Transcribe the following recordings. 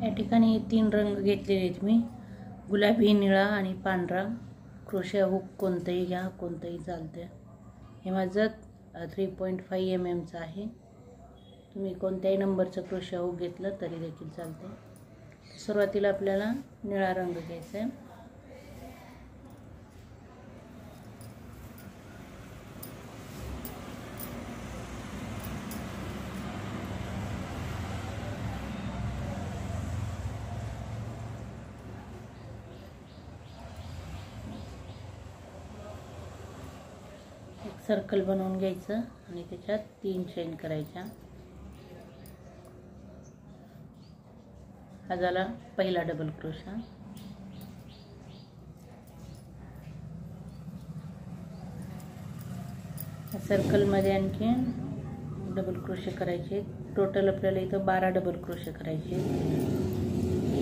या ठिकाणी 3 रंग घेतलेले आहेत मी, गुलाबी, निळा आणि पांढरा। क्रोशिया हुक कोणताही घ्या, कोणताही चालते। हे माझं 3.5 mm चा आहे। तुम्ही कोणत्याही नंबरचं क्रोशिया हुक घेतलं तरी देखील चालते। सुरुवातीला आपल्याला निळा रंग घ्यायचा आहे। एक सर्कल बनवून घ्यायचं आणि त्याच्यात 3 चेन करायच्या। हा झाला पहिला डबल क्रोशिया। सर्कल मध्ये आणखी डबल क्रोशे करायचे। टोटल आपल्याला इथं 12 डबल क्रोशे करायचे।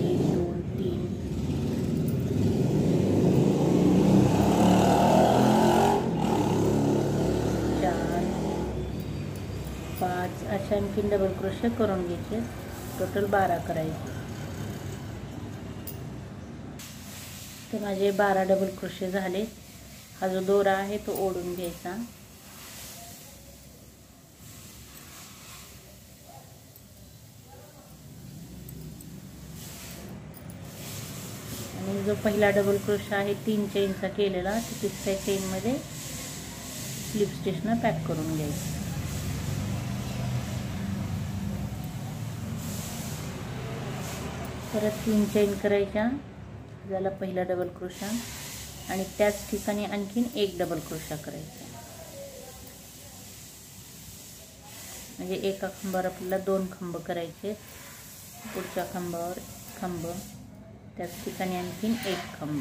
1 2 3 4 5 अशा आणखी डबल क्रोशे करून घ्यायचे। टोटल 12 करायचे। तर माझे 12 डबल क्रोशे झाले। हा जो दोरा आहे तो ओढून घ्यायचा आणि जो पहिला डबल क्रोशा आहे 3 चेनचा केलेला, तिसऱ्या चेन मध्ये स्लिप स्टिचने पॅक करून घ्यायचं। परत 3 चेन करायच्या, झाला पहिला डबल क्रोशा आणि त्याच ठिकाणी आणखीन एक डबल क्रोशा करायचा। म्हणजे एका खांबावर आपल्याला 2 खांब करायचे। पुढच्या खांबावर खांब, त्याच ठिकाणी आणखीन एक खांब।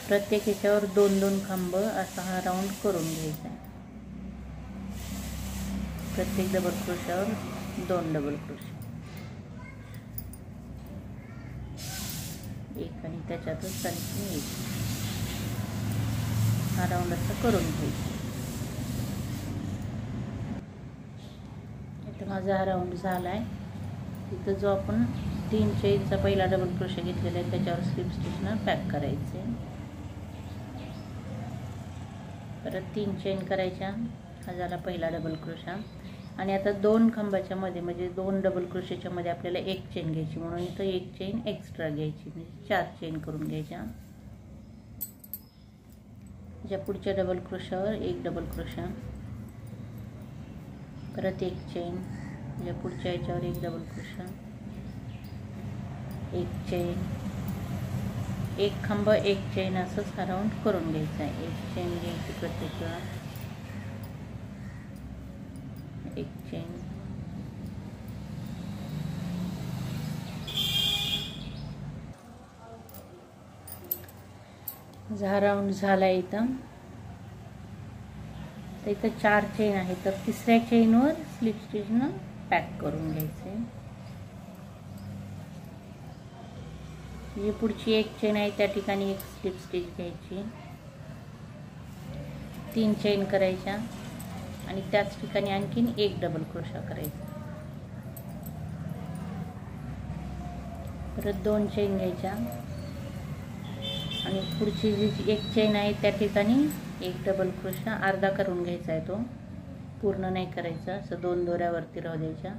प्रत्येक ह्याच्यावर 2-2 खांब असा हा राऊंड करून घ्यायचा। प्रत्येक डबल क्रोशावर 2 डबल क्रोशे, एक आणि त्याच्यातच आणखी एक। हा राऊंड असा करून घ्यायचा। आता माझा हा राऊंड झालाय। इथं जो आपण 3 चेनचा पहिला डबल क्रोशे घेतलेला आहे त्याच्यावर स्लिप स्टिचने पॅक करायचे। परत 3 चेन करायच्या, हा झाला पहिला डबल क्रोशा आणि आता 2 खांबाच्या मध्ये म्हणजे 2 डबल क्रोशेच्या मध्ये आपल्याला 1 चेन घ्यायची, म्हणून इथं 1 चेन एक्स्ट्रा घ्यायची, म्हणजे 4 चेन करून घ्यायच्या। ज्या पुढच्या डबल क्रोशावर 1 डबल क्रोशा, परत 1 चेन, ज्या पुढच्या याच्यावर 1 डबल क्रोशा, 1 चेन, 1 खांब 1 चेन असंच हा राऊंड करून घ्यायचा आहे। 1 चेन घ्यायची प्रत्येक वेळा, 1 चेन, हा राऊंड झाला। इथं 4 चेन आहे, तर तिसऱ्या चेनवर स्लिप स्टिचने पॅक करून घ्यायचे। जी पुढची 1 चेन आहे त्या ठिकाणी 1 स्लिप स्टिच घ्यायची, 3 चेन करायच्या आणि त्याच ठिकाणी आणखीन 1 डबल क्रोशा करायचा। परत 2 चेन घ्यायच्या आणि पुढची जी 1 चेन आहे त्या ठिकाणी 1 डबल क्रोशा अर्धा करून घ्यायचा आहे, तो पूर्ण नाही करायचा। असं 2 दोऱ्यावरती राहू द्यायच्या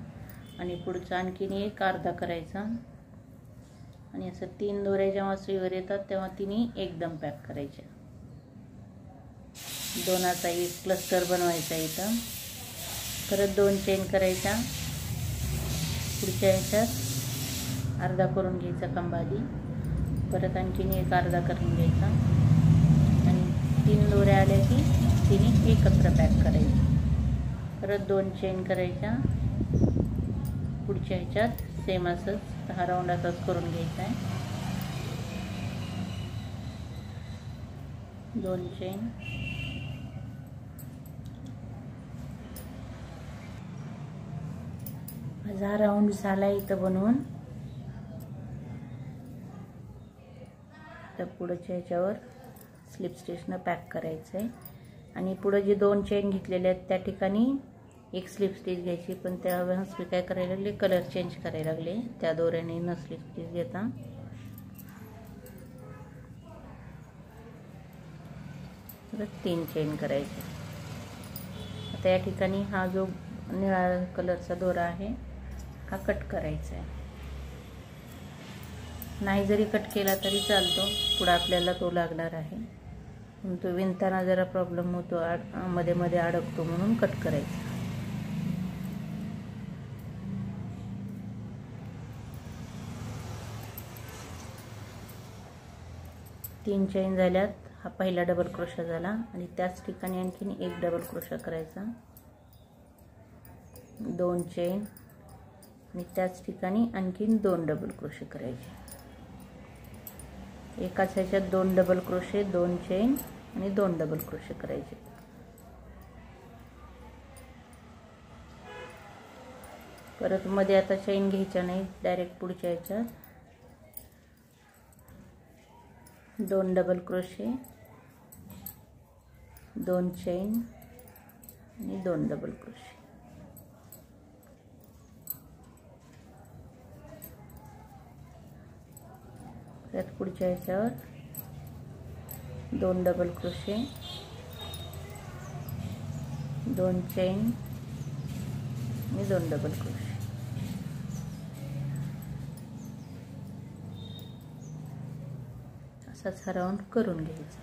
आणि पुढचा आणखीन 1 अर्धा करायचा आणि असं 3 दोऱ्या जेव्हा सुईवर येतात तेव्हा तिन्ही एकदम पॅक करायच्या। 2चा एक क्लस्टर बनवायचा इथं। परत 2 चेन करायच्या, पुढच्या ह्याच्यात अर्धा करून घ्यायचा खांब आधी, परत आणखीन 1 अर्धा करून घ्यायचा आणि 3 दोऱ्या आल्या की तिन्ही एकत्र पॅक करायची। परत 2 चेन करायच्या, पुढच्या ह्याच्यात सेम असंच हा राऊंड असाच करून घ्यायचा आहे। 2 चेन, माझा राऊंड झाला इथं बनवून। तर पुढच्या ह्याच्यावर स्लिप स्टिचने पॅक करायचं आहे आणि पुढे जे 2 चेन घेतलेले आहेत त्या ठिकाणी एक स्लिप स्टिच घ्यायची, पण त्यावेळेस मी काय करायला लागले, कलर चेंज करायला लागले, त्या दोऱ्याने न स्लिप स्टिच घेता परत 3 चेन करायचे. आता या ठिकाणी हा जो निळा कलरचा दोरा आहे हा कट करायचा आहे. नाही जरी कट केला तरी चालतो, पुढे आपल्याला तो लागणार आहे, पण तो विणताना जरा प्रॉब्लेम होतो, मध्ये मध्ये अडकतो, म्हणून कट करायचा. तीन चेन झाल्यात. हा पहिला डबल क्रोशा झाला आणि त्याच ठिकाणी आणखीन एक डबल क्रोशा करायचा, 2 चेन आणि त्याच ठिकाणी आणखीन 2 डबल क्रोशे करायचे. एकाच ह्याच्यात 2 डबल क्रोशे, 2 चेन आणि 2 डबल क्रोशे करायचे. परत मध्ये आता चेन घ्यायच्या नाही, डायरेक्ट पुढच्या ह्याच्यात 2 डबल क्रोशे, 2 चेन आणि 2 डबल क्रोशे. त्यात पुढच्या ह्याच्यावर 2 डबल क्रोशे, 2 चेन आणि 2 डबल क्रोशे. असाच हा राऊंड करून घ्यायचा.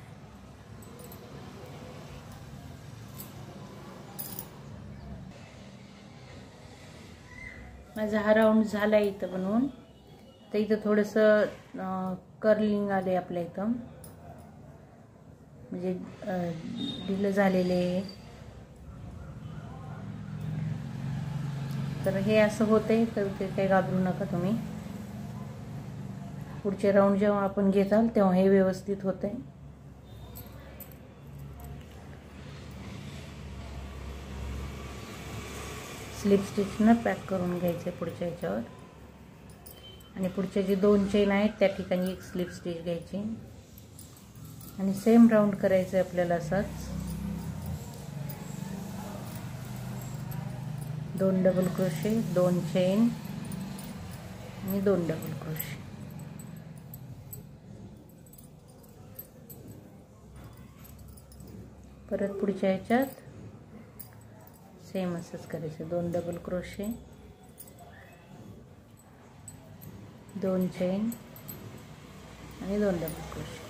माझा हा राऊंड झाला इथं बनवून. तर इथं थोडंसं कर्लिंग आले आपल्या इथं, म्हणजे ढिलं झालेले. तर हे असं होतंय, तर ते काही घाबरू नका तुम्ही. पुढचे राऊंड जेव्हा आपण घेताल तेव्हा हे व्यवस्थित होतंय. स्लिप स्टिचनं पॅक करून घ्यायचे पुढच्या ह्याच्यावर, आणि पुढचे जे 2 चेन आहेत त्या ठिकाणी एक स्लिप स्टिच घ्यायची आणि सेम राऊंड करायचं आपल्याला असाच. 2 डबल क्रोशे, 2 चेन आणि 2 डबल क्रोशे. परत पुढच्या ह्याच्यात सेम असंच करायचं, 2 डबल क्रोशे, 2 चेन आणि 2 डबल क्रोशे.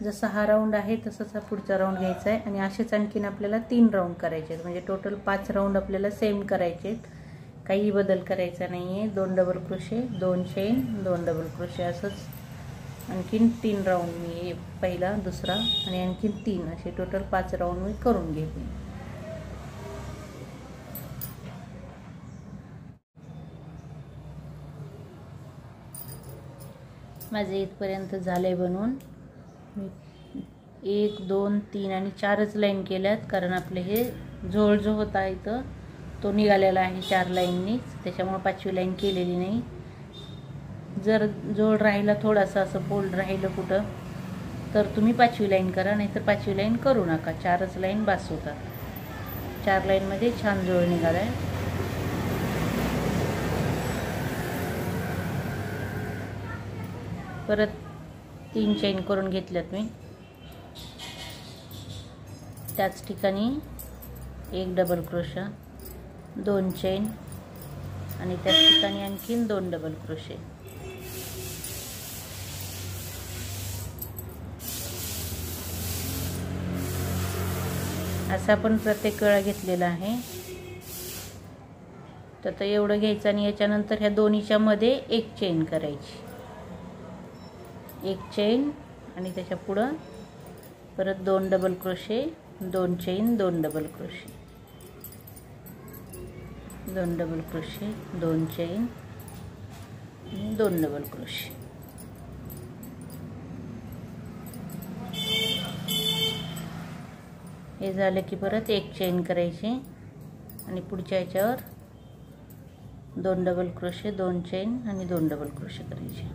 जसा हा राऊंड आहे तसंच हा पुढचा राऊंड घ्यायचा आहे, आणि असेच आणखीन आपल्याला 3 राऊंड करायचे आहेत. म्हणजे टोटल 5 राऊंड आपल्याला सेम करायचे आहेत, काही बदल करायचा नाही आहे. 2 double crochet, 2 chain, 2 double crochet, असंच आणखीन 3 राऊंड मी पहिला, दुसरा आणि आणखीन 3 असे टोटल 5 राऊंड मी करून घेते. माझे इथपर्यंत झाले बनवून. मी 1, 2, 3 आणि 4च लाईन केल्यात, कारण आपले हे झोळ जो होता इथं तो निघालेला आहे 4 लाईननीच, त्याच्यामुळे 5वी लाईन केलेली नाही. जर जोड राहिला थोडासा असं फोल्ड राहिलं कुठं तर तुम्ही 5वी लाईन करा, नाहीतर 5वी लाईन करू नका. 4च लाईन बास होतात. 4 लाईनमध्ये छान जोड निघाला आहे. परत 3 चेन करून घेतल्यात मी. त्याच ठिकाणी 1 डबल क्रोशा, 2 चेन आणि त्याच ठिकाणी आणखीन 2 डबल क्रोशे. असा आपण प्रत्येक वेळा घेतलेला आहे. तर एवढं घ्यायचं आणि याच्यानंतर ह्या दोन्हीच्या मध्ये 1 चेन करायची, 1 चेन आणि त्याच्या पुढं परत 2 double crochet, 2 chain, 2 double crochet, 2 double crochet, 2 chain आणि 2 डबल क्रोशे. हे झालं की परत 1 चेन करायची आणि पुढच्या ह्याच्यावर 2 डबल क्रोशे, 2 चेन आणि 2 डबल क्रोशे करायचे.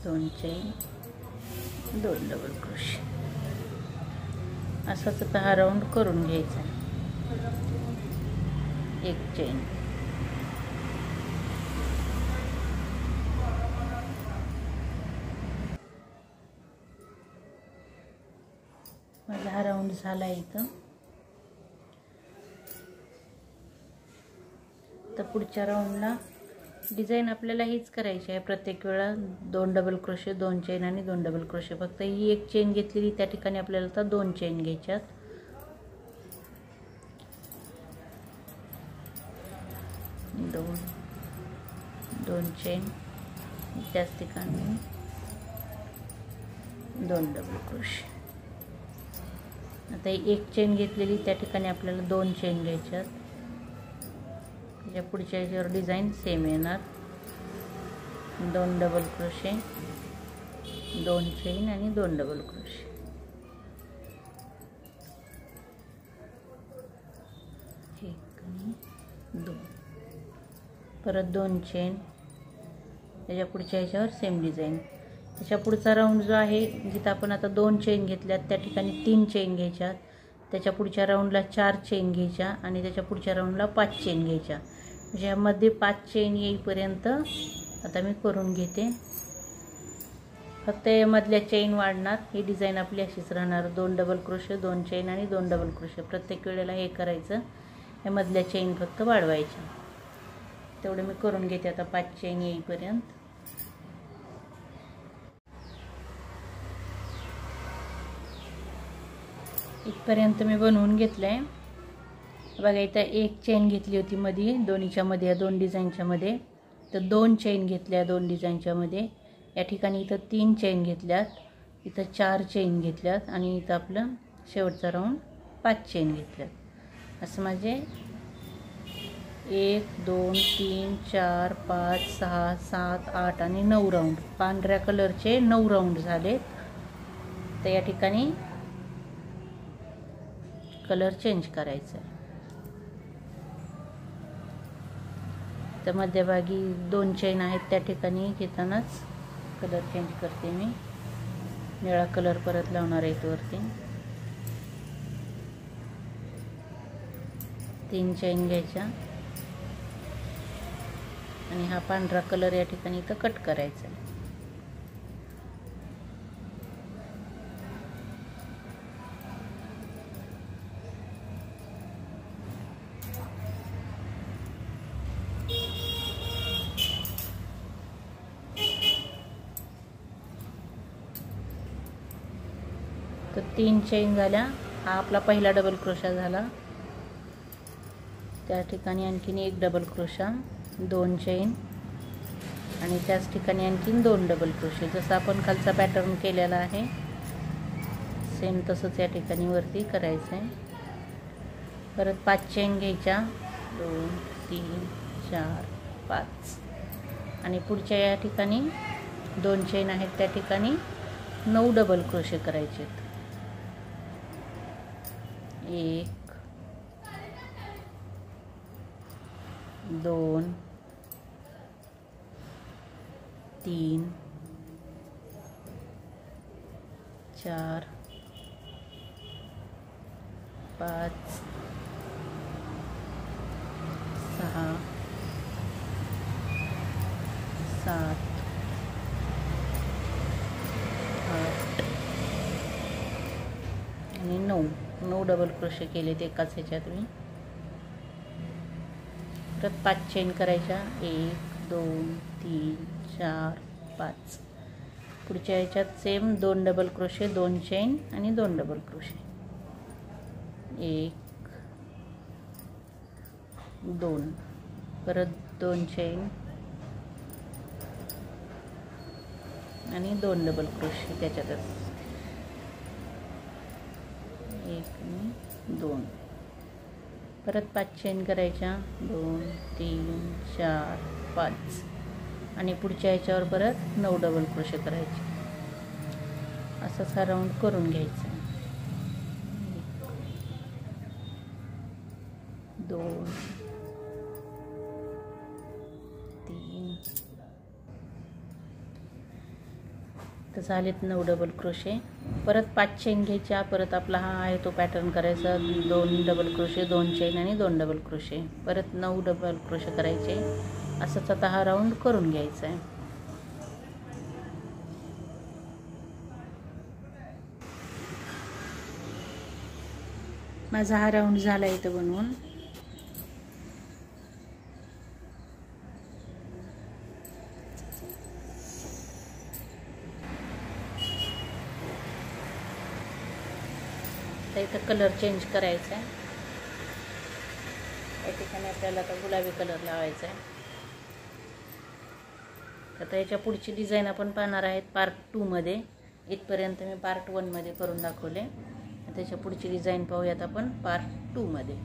2 चेन, 2 डबल क्रोशे. असाच आता हा राऊंड करून घ्यायचा. 1 चेन, माझा हा राऊंड झाला इथं. तर पुढच्या राऊंडला डिझाईन आपल्याला हीच करायची आहे. प्रत्येक वेळा 2 डबल क्रोशे, 2 चेन आणि 2 डबल क्रोशे. फक्त ही 1 चेन घेतलेली, त्या ठिकाणी आपल्याला आता 2 चेन घ्यायच्यात. 2 चेन, त्याच ठिकाणी 2 डबल क्रोशे. आता 1 चेन घेतलेली, त्या ठिकाणी आपल्याला 2 चेन घ्यायच्यात. त्याच्या पुढच्या याच्यावर डिझाईन सेम येणार. 2 डबल क्रोशे, 2 चेन आणि 2 डबल क्रोशे. 1 आणि 2, परत 2 चेन. त्याच्या पुढच्या ह्याच्यावर सेम डिझाईन. त्याच्या पुढचा राऊंड जो आहे, जिथं आपण आता 2 चेन घेतल्यात, त्या ठिकाणी 3 चेन घ्यायच्यात. त्याच्या पुढच्या राऊंडला 4 चेन घ्यायच्या आणि त्याच्या पुढच्या राऊंडला 5 चेन घ्यायच्या. म्हणजे यामध्ये 5 चेन येईपर्यंत आता मी करून घेते. फक्त यामधल्या चेन वाढणार. ही डिझाईन आपली अशीच राहणार. 2 डबल क्रोशे, 2 चेन आणि 2 डबल क्रोशे. प्रत्येक वेळेला हे करायचं. यामधल्या चेन फक्त वाढवायच्या. तेवढं मी करून घेते आता 5 चेन येईपर्यंत. इथपर्यंत मी बनवून घेतलं आहे. बघा, इथं 1 चेन घेतली होती मध्ये, दोन्हीच्या मध्ये, या 2 डिझाईनच्या मध्ये. तर 2 चेन घेतल्या 2 डिझाईनच्या मध्ये. या ठिकाणी इथं 3 चेन घेतल्यात, इथं 4 चेन घेतल्यात आणि इथं आपलं शेवटचा राऊंड 5 चेन घेतल्यात. असं माझे 1 2 3 4 5 6 7 8 आणि 9 राऊंड, पांढऱ्या कलरचे 9 राऊंड झाले. तर या ठिकाणी कलर चेंज करायचा आहे. तर मध्यभागी 2 चेन आहेत, त्या ठिकाणी घेतानाच कलर चेंज करते मी. निळा कलर परत लावणार आहे वरती. 3 चेन घ्यायच्या आणि हा पांढरा कलर या ठिकाणी इथं कट करायचा आहे. तर 3 चेन झाल्या. हा आपला पहिला डबल क्रोशा झाला. त्या ठिकाणी आणखीन 1 डबल क्रोशा, 2 चेन आणि त्याच ठिकाणी आणखीन 2 डबल क्रोशे. जसं आपण खालचा पॅटर्न केलेला आहे, सेम तसंच या ठिकाणी वरती करायचं आहे. परत 5 चेन घ्यायच्या, 2 3 4 5 आणि पुढच्या या ठिकाणी 2 चेन आहेत, त्या ठिकाणी 9 डबल क्रोशे करायचे आहेत. 1 2 3 4 5 6 7 8 आणि 9 डबल क्रोशे केले ते एकाच ह्याच्यात मी. परत 5 चेन करायच्या, 1 2 3 4 5. पुढच्या ह्याच्यात सेम 2 डबल क्रोशे, 2 चेन आणि 2 डबल क्रोशे. 1 2, परत 2 चेन आणि 2 डबल क्रोशे त्याच्यातच. 1 आणि 2. परत 5 चेन करायच्या, 2 3 4 5 आणि पुढच्या ह्याच्यावर परत 9 डबल क्रोशे करायचे. असाच हा राऊंड करून घ्यायचा. 2 3 तर झालेत 9 डबल क्रोशे. परत 5 चेन घ्यायच्या. परत आपला हा आहे तो पॅटर्न करायचा. 2 डबल क्रोशे, 2 चेन आणि 2 डबल क्रोशे. परत 9 डबल क्रोशे करायचे. असंच आता हा राऊंड करून घ्यायचा आहे. माझा हा राऊंड झाला इथं बनवून. तर इथं कलर चेंज करायचा आहे. या ठिकाणी आपल्याला आता गुलाबी कलर लावायचा आहे. आता याच्या पुढची डिझाईन आपण पाहणार आहेत पार्ट 2 मध्ये. इथपर्यंत मी पार्ट 1 मध्ये करून दाखवले. त्याच्या पुढची डिझाईन पाहूयात आपण पार्ट 2 मध्ये.